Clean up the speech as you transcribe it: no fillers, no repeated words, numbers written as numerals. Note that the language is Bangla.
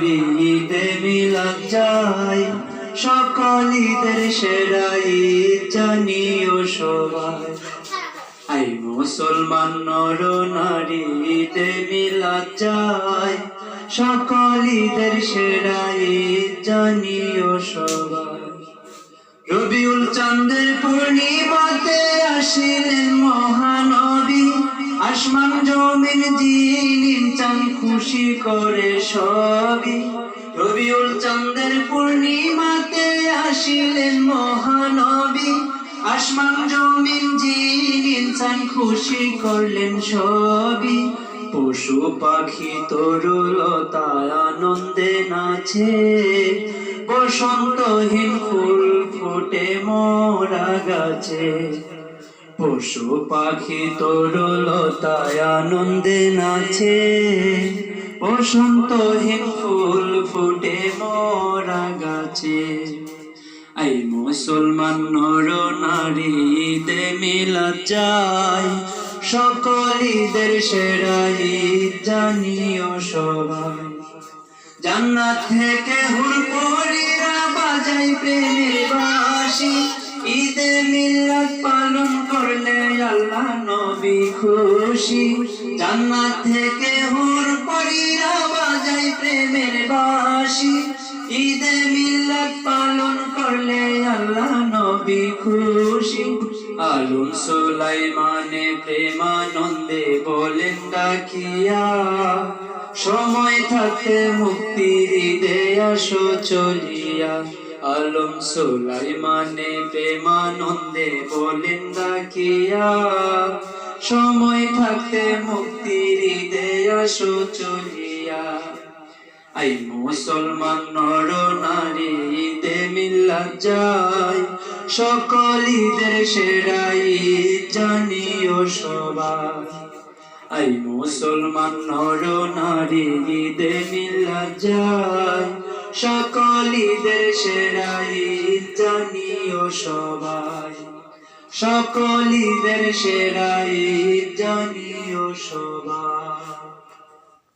নারী ঈদে মিলাদ যায়, সকল ঈদের সেরা ঈদ জানিও সবাই। আই মুসলমান নর নারী ঈদে মিলাদ যায়, সকল ঈদের সেরা ঈদ জানিও সবাই। রবিউল চাঁদের পূর্ণিমাতে আসিলেন মহানবী, আসমান জমিন জিলিম চাঁদ খুশি করে সবই। রবিউল চাঁদের পূর্ণিমাতে আসিলেন মহানবী, আসমান জমিন জিলিম চাঁদ খুশি করলেন সবই। পশু পাখি তরুলতা আনন্দে নাচে, বসন্তহীন ফুল ফুটে মোরা গাছে। পশু পাখি তরুলতায় আনন্দে নাচে, বসন্তহীন ফুল ফুটে মোরা গাছে। আই মুসলমান নর নারী ঈদে মিলাদ যায়, সকল ঈদের সেরা ঈদ জানিও সবাই। জান্নাত থেকে হুর পরীরা বাজায় প্রেমের বাঁশি, ঈদে মিলাদ পালন করলে আল্লাহ নবী খুশি। জান্নাত থেকে হুর পরীরা বাজায় প্রেমের বাঁশি, ঈদে মিলাদ পালন করলে আল্লাহ নবী খুশি। আলম সুলাইমানে প্রেমানন্দে বলেন ডাকিয়া, সময় থাকতে মুক্তির ঈদে আসো চলিয়া। আলম সুলাইমানে প্রেমানন্দে বলেন ডাকিয়া, সময় থাকতে মুক্তির ঈদে আসো চলিয়া। আই মুসলমান নর নারী ঈদে মিলাদ যায়, সকল ঈদের সেরা ঈদ জানিও সবাই। আই মুসলমান নর নারী ঈদে মিলাদ যায়, সকল ঈদের সেরা ঈদ জানিও সবাই। সকল ঈদের সেরা ঈদ জানিও সবাই।